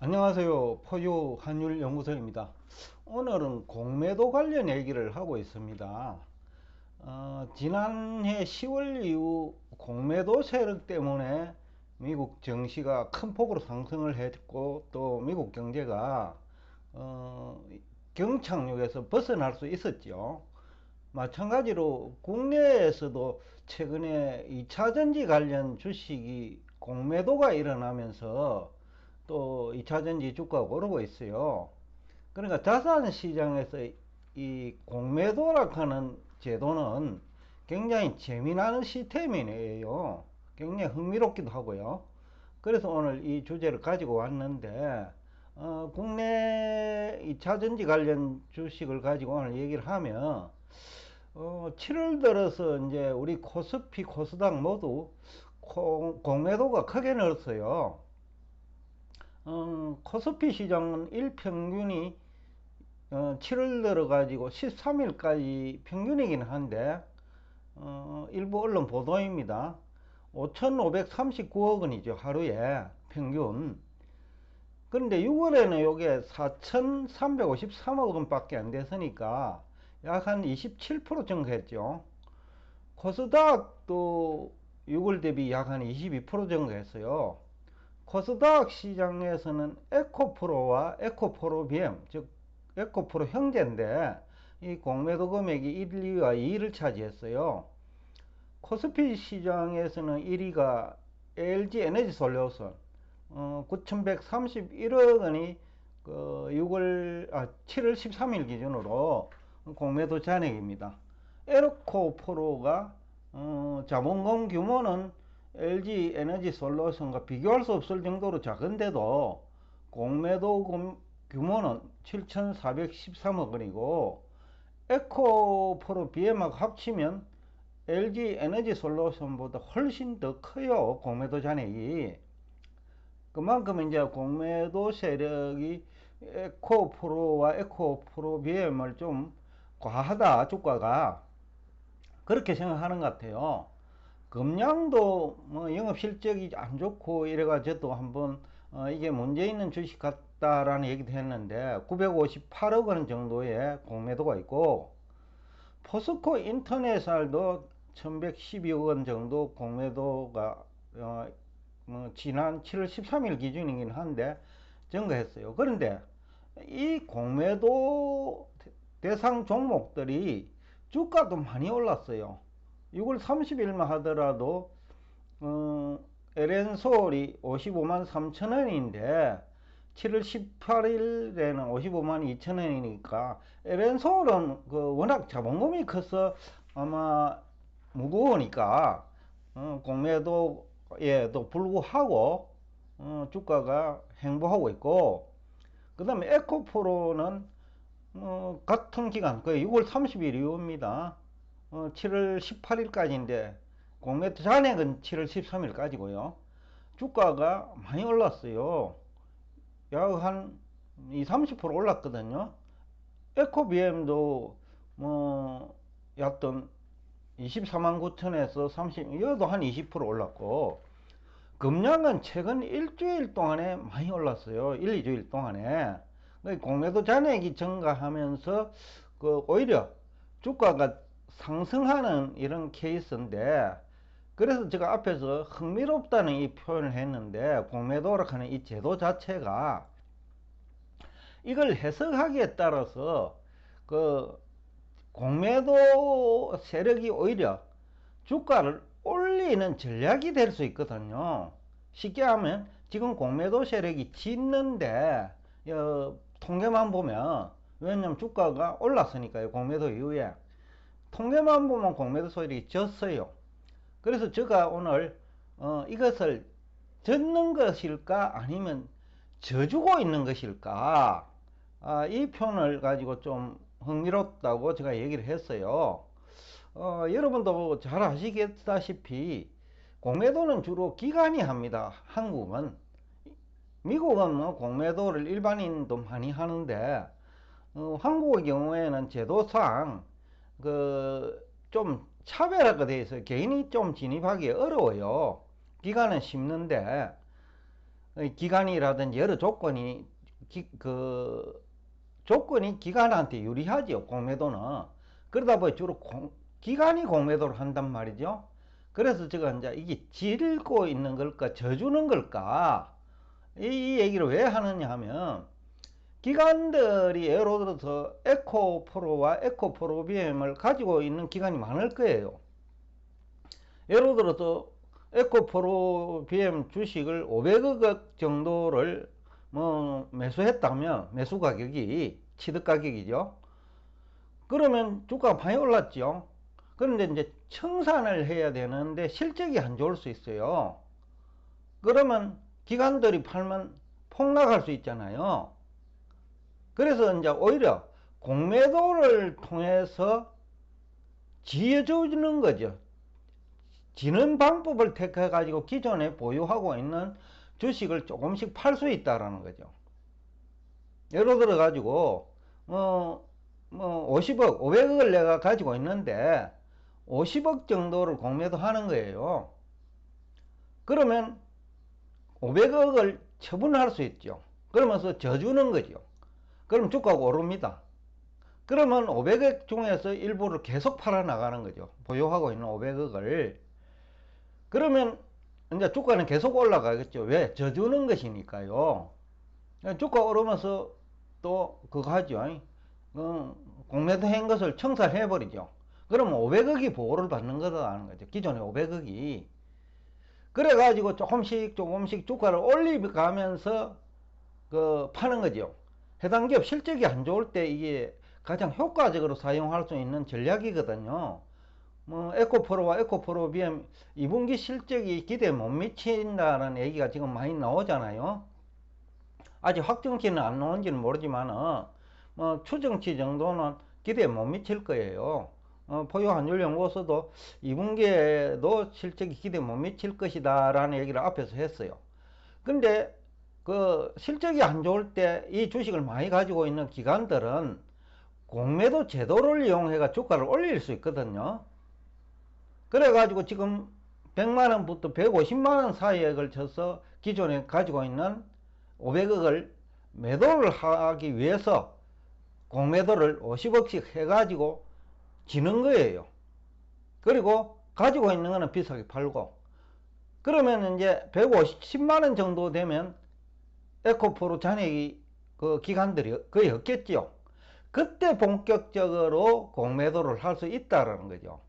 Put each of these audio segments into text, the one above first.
안녕하세요. 포유 환율 연구소입니다. 오늘은 공매도 관련 얘기를 하고 있습니다. 지난해 10월 이후 공매도 세력 때문에 미국 증시가 큰 폭으로 상승을 했고, 또 미국 경제가 경착륙에서 벗어날 수 있었죠. 마찬가지로 국내에서도 최근에 2차전지 관련 주식이 공매도가 일어나면서 또 2차전지 주가가 오르고 있어요. 그러니까 자산시장에서 이 공매도라 하는 제도는 굉장히 재미나는 시스템이에요. 굉장히 흥미롭기도 하고요. 그래서 오늘 이 주제를 가지고 왔는데, 국내 2차전지 관련 주식을 가지고 오늘 얘기를 하면, 7월 들어서 이제 우리 코스피, 코스닥 모두 공매도가 크게 늘었어요. 코스피 시장은 일평균이 7월 들어가지고 13일까지 평균이긴 한데, 일부 언론 보도입니다. 5,539억 원이죠, 하루에 평균. 그런데 6월에는 이게 4,353억 원밖에 안 됐으니까 약 한 27% 증가했죠. 코스닥도 6월 대비 약 한 22% 증가했어요. 코스닥 시장에서는 에코프로와 에코프로 BM, 즉 에코프로 형제인데, 이 공매도 금액이 1, 2위와 2위를 차지했어요. 코스피 시장에서는 1위가 LG 에너지 솔루션 9,131억 원이 7월 13일 기준으로 공매도 잔액입니다. 에코프로가 자본금 규모는 LG 에너지 솔루션과 비교할 수 없을 정도로 작은데도 공매도 규모는 7,413억 원이고, 에코프로 BM하고 합치면 LG 에너지 솔루션보다 훨씬 더 커요, 공매도 잔액이. 그만큼 이제 공매도 세력이 에코프로와 에코프로 BM을 좀 과하다, 주가가. 그렇게 생각하는 것 같아요. 금량도 뭐 영업 실적이 안 좋고 이래가지고 한번 이게 문제 있는 주식 같다라는 얘기도 했는데, 958억 원 정도의 공매도가 있고, 포스코 인터내셔널도 1112억 원 정도 공매도가 지난 7월 13일 기준이긴 한데 증가했어요. 그런데 이 공매도 대상 종목들이 주가도 많이 올랐어요. 6월 30일만 하더라도 LN서울이 55만 3천 원인데 7월 18일에는 55만 2천 원이니까, LN서울은 워낙 자본금이 커서 아마 무거우니까 공매도에도 불구하고 주가가 행보하고 있고, 그 다음에 에코프로는 같은 기간 거의 6월 30일 이후입니다. 7월 18일까지인데 공매도 잔액은 7월 13일까지고요. 주가가 많이 올랐어요. 약 한 2, 30% 올랐거든요. 에코비엠도 뭐 약 24만 9천에서 30, 이것도 한 20% 올랐고, 금량은 최근 일주일 동안에 많이 올랐어요. 1, 2주일 동안에. 공매도 잔액이 증가하면서 오히려 주가가 상승하는 이런 케이스인데, 그래서 제가 앞에서 흥미롭다는 이 표현을 했는데, 공매도라 하는 이 제도 자체가 이걸 해석하기에 따라서 공매도 세력이 오히려 주가를 올리는 전략이 될 수 있거든요. 쉽게 하면 지금 공매도 세력이 짓는데, 통계만 보면, 왜냐면 주가가 올랐으니까요. 공매도 이후에 통계만 보면 공매도 세력이 졌어요. 그래서 제가 오늘 이것을 젓는 것일까 아니면 져주고 있는 것일까, 이 표현을 가지고 좀 흥미롭다고 제가 얘기를 했어요. 여러분도 잘 아시겠다시피 공매도는 주로 기관이 합니다. 한국은. 미국은 뭐 공매도를 일반인도 많이 하는데, 한국의 경우에는 제도상 좀 차별화가 돼서 개인이 좀 진입하기 어려워요. 기관은 쉽는데, 기간이라든지 여러 조건이 기간한테 유리하죠, 공매도는. 그러다 보니 주로 기간이 공매도를 한단 말이죠. 그래서 제가 이제 이게 질고 있는 걸까, 져주는 걸까, 이 얘기를 왜 하느냐 하면, 기관들이 예를 들어서 에코프로와 에코프로비엠을 가지고 있는 기관이 많을 거예요. 예를 들어서 에코프로비엠 주식을 500억 정도를 매수했다면, 매수 가격이 취득 가격이죠. 그러면 주가가 많이 올랐죠. 그런데 이제 청산을 해야 되는데 실적이 안 좋을 수 있어요. 그러면 기관들이 팔면 폭락할 수 있잖아요. 그래서 이제 오히려 공매도를 통해서 지어주는 거죠. 지는 방법을 택해 가지고 기존에 보유하고 있는 주식을 조금씩 팔 수 있다라는 거죠. 예를 들어 가지고 50억, 500억을 내가 가지고 있는데 50억 정도를 공매도 하는 거예요. 그러면 500억을 처분할 수 있죠. 그러면서 져주는 거죠. 그럼 주가가 오릅니다. 그러면 500억 중에서 일부를 계속 팔아 나가는 거죠. 보유하고 있는 500억을. 그러면 이제 주가는 계속 올라가겠죠. 왜? 져주는 것이니까요. 주가 오르면서 또 그거 하죠. 공매도 한 것을 청산해 버리죠. 그러면 500억이 보호를 받는 거다라는 거죠. 기존의 500억이. 그래가지고 조금씩 주가를 올리면서 파는 거죠. 해당 기업 실적이 안 좋을 때 이게 가장 효과적으로 사용할 수 있는 전략이거든요. 에코프로와 에코프로비엠 2분기 실적이 기대에 못 미친다는 얘기가 지금 많이 나오잖아요. 아직 확정치는 안 나온지는 모르지만 추정치 정도는 기대에 못 미칠 거예요. 포유환율연구소도 2분기에도 실적이 기대에 못 미칠 것이다 라는 얘기를 앞에서 했어요. 근데 그 실적이 안 좋을 때 이 주식을 많이 가지고 있는 기관들은 공매도 제도를 이용해가 주가를 올릴 수 있거든요. 그래가지고 지금 100만원부터 150만원 사이에 걸쳐서 기존에 가지고 있는 500억을 매도를 하기 위해서 공매도를 50억씩 해가지고 지는 거예요. 그리고 가지고 있는 거는 비싸게 팔고, 그러면 이제 150만원 정도 되면 에코프로 잔액이 그 기관들이 거의 없겠죠. 그때 본격적으로 공매도를 할 수 있다라는 거죠.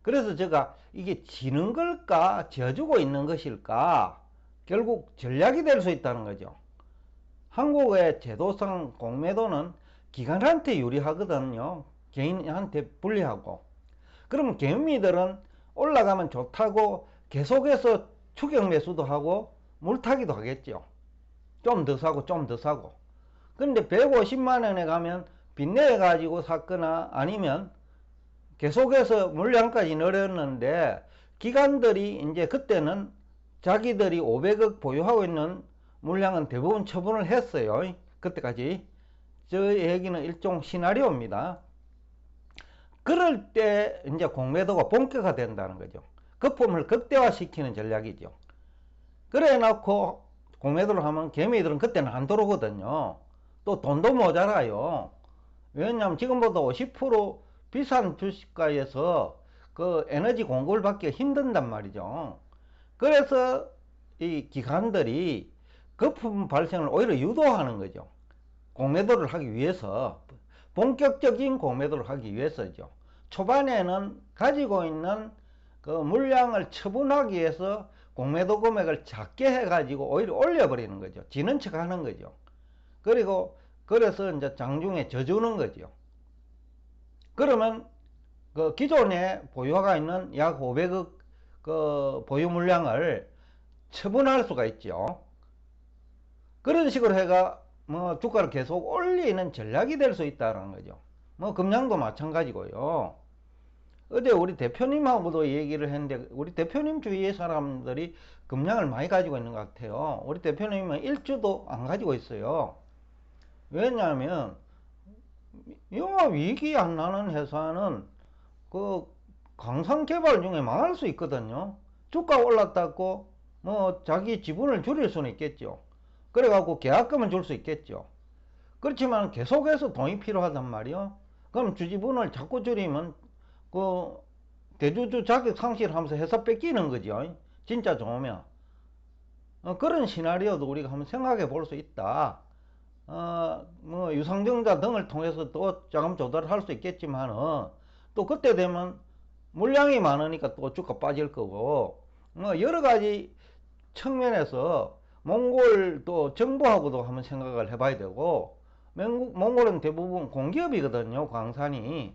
그래서 제가 이게 지는 걸까, 져주고 있는 것일까, 결국 전략이 될 수 있다는 거죠. 한국의 제도상 공매도는 기관한테 유리하거든요. 개인한테 불리하고. 그러면 개미들은 올라가면 좋다고 계속해서 추격 매수도 하고 물타기도 하겠죠. 좀 더 사고 좀 더 사고. 근데 150만원에 가면 빚내 가지고 샀거나 아니면 계속해서 물량까지 늘었는데 기관들이 이제 그때는 자기들이 500억 보유하고 있는 물량은 대부분 처분을 했어요. 그때까지. 저 얘기는 일종 시나리오입니다. 그럴 때 이제 공매도가 본격화 된다는 거죠. 거품을 극대화시키는 전략이죠. 그래 놓고 공매도를 하면 개미들은 그때는 안 들어오거든요. 또 돈도 모자라요. 왜냐하면 지금보다 50% 비싼 주식가에서 그 에너지 공급을 받기가 힘든단 말이죠. 그래서 이 기관들이 거품 발생을 오히려 유도하는 거죠. 공매도를 하기 위해서, 본격적인 공매도를 하기 위해서죠. 초반에는 가지고 있는 그 물량을 처분하기 위해서 공매도 금액을 작게 해가지고 오히려 올려버리는 거죠. 지는 척 하는 거죠. 그래서 이제 장중에 져주는 거죠. 그러면 그 기존에 보유가 있는 약 500억 그 보유 물량을 처분할 수가 있죠. 그런 식으로 해가 주가를 계속 올리는 전략이 될 수 있다는 거죠. 금양도 마찬가지고요. 어제 우리 대표님하고도 얘기를 했는데 우리 대표님 주위의 사람들이 금량을 많이 가지고 있는 것 같아요. 우리 대표님은 일주도 안 가지고 있어요. 왜냐하면 영업이익이 안 나는 회사는 그 강상 개발 중에 망할 수 있거든요. 주가 올랐다고 뭐 자기 지분을 줄일 수는 있겠죠. 그래갖고 계약금은 줄 수 있겠죠. 그렇지만 계속해서 돈이 필요하단 말이요. 그럼 주지분을 자꾸 줄이면 그 대주주 자격 상실하면서 회사 뺏기는 거죠. 진짜 좋으면. 그런 시나리오도 우리가 한번 생각해 볼 수 있다. 뭐 유상증자 등을 통해서 또 자금 조달을 할 수 있겠지만은 또 그때 되면 물량이 많으니까 또 주가 빠질 거고 뭐 여러 가지 측면에서 몽골 또 정부하고도 한번 생각을 해봐야 되고 몽골은 대부분 공기업이거든요. 광산이.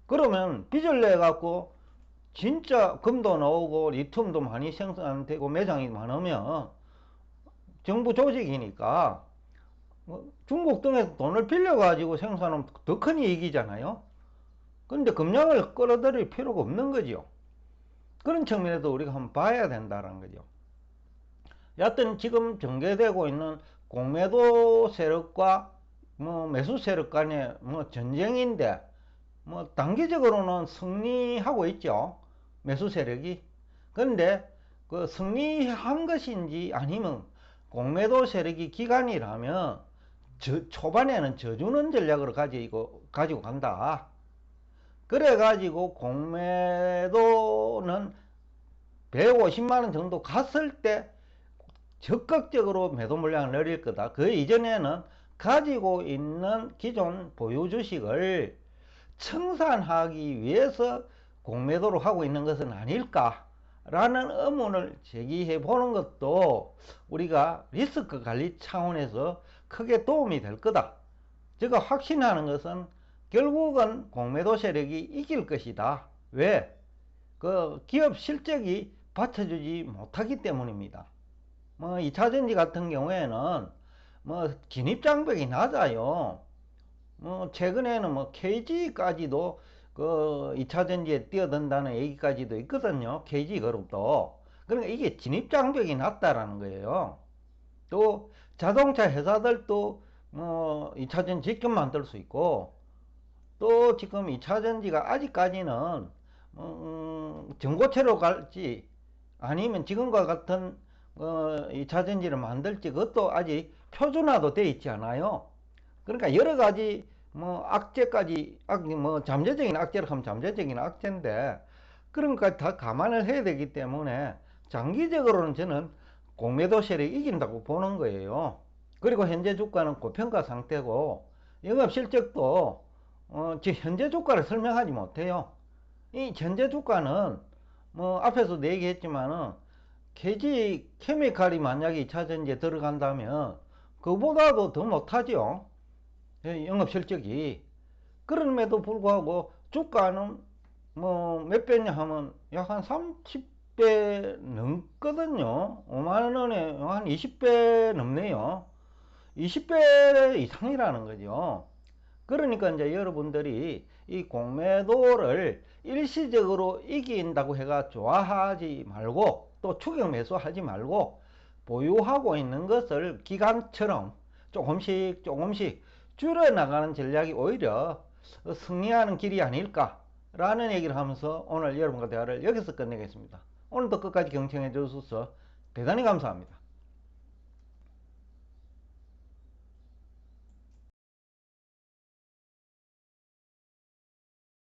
그러면 빚을 내 갖고 진짜 금도 나오고 리튬도 많이 생산되고 매장이 많으면 정부 조직이니까 중국 등에서 돈을 빌려 가지고 생산하면 더 큰 이익이잖아요. 그런데 금량을 끌어들일 필요가 없는 거죠. 그런 측면에서 우리가 한번 봐야 된다는 거죠. 여하튼 지금 전개되고 있는 공매도 세력과 뭐 매수 세력 간의 뭐 전쟁인데 뭐 단기적으로는 승리하고 있죠. 매수 세력이. 그런데 그 승리한 것인지 아니면 공매도 세력이 기간이라면 초반에는 져주는 전략으로 가지고 간다. 그래 가지고 공매도는 150만원 정도 갔을 때 적극적으로 매도 물량을 늘릴 거다. 그 이전에는 가지고 있는 기존 보유 주식을 청산하기 위해서 공매도로 하고 있는 것은 아닐까 라는 의문을 제기해 보는 것도 우리가 리스크 관리 차원에서 크게 도움이 될 거다. 제가 확신하는 것은 결국은 공매도 세력이 이길 것이다. 왜? 그 기업 실적이 받쳐주지 못하기 때문입니다. 뭐 2차전지 같은 경우에는 뭐 진입장벽이 낮아요. 뭐 최근에는 뭐 KG까지도 그 2차전지에 뛰어든다는 얘기까지도 있거든요. KG그룹도. 그러니까 이게 진입장벽이 낮다라는 거예요. 또 자동차 회사들도 뭐 2차전지 직접 만들 수 있고 또 지금 2차전지가 아직까지는 전고체로 갈지 아니면 지금과 같은 2차전지를 만들지 그것도 아직 표준화도 되어 있지 않아요. 그러니까 여러 가지 뭐 악재까지 뭐 잠재적인 악재를 하면 잠재적인 악재인데 그런 것까지 다 감안을 해야 되기 때문에 장기적으로는 저는 공매도 세력이 이긴다고 보는 거예요. 그리고 현재 주가는 고평가 상태고 영업 실적도 지금 현재 주가를 설명하지 못해요. 이 현재 주가는 뭐 앞에서도 얘기했지만은 KG 케미칼이 만약에 2차전지에 들어간다면 그보다도 더 못하죠. 영업 실적이. 그럼에도 불구하고 주가는 뭐 몇 배냐 하면 약 한 30배 넘거든요. 5만원에 한 20배 넘네요. 20배 이상이라는 거죠. 그러니까 이제 여러분들이 이 공매도를 일시적으로 이긴다고 해가 좋아하지 말고 또 추격 매수하지 말고 보유하고 있는 것을 기간처럼 조금씩 줄여나가는 전략이 오히려 승리하는 길이 아닐까 라는 얘기를 하면서 오늘 여러분과 대화를 여기서 끝내겠습니다. 오늘도 끝까지 경청해 주셔서 대단히 감사합니다.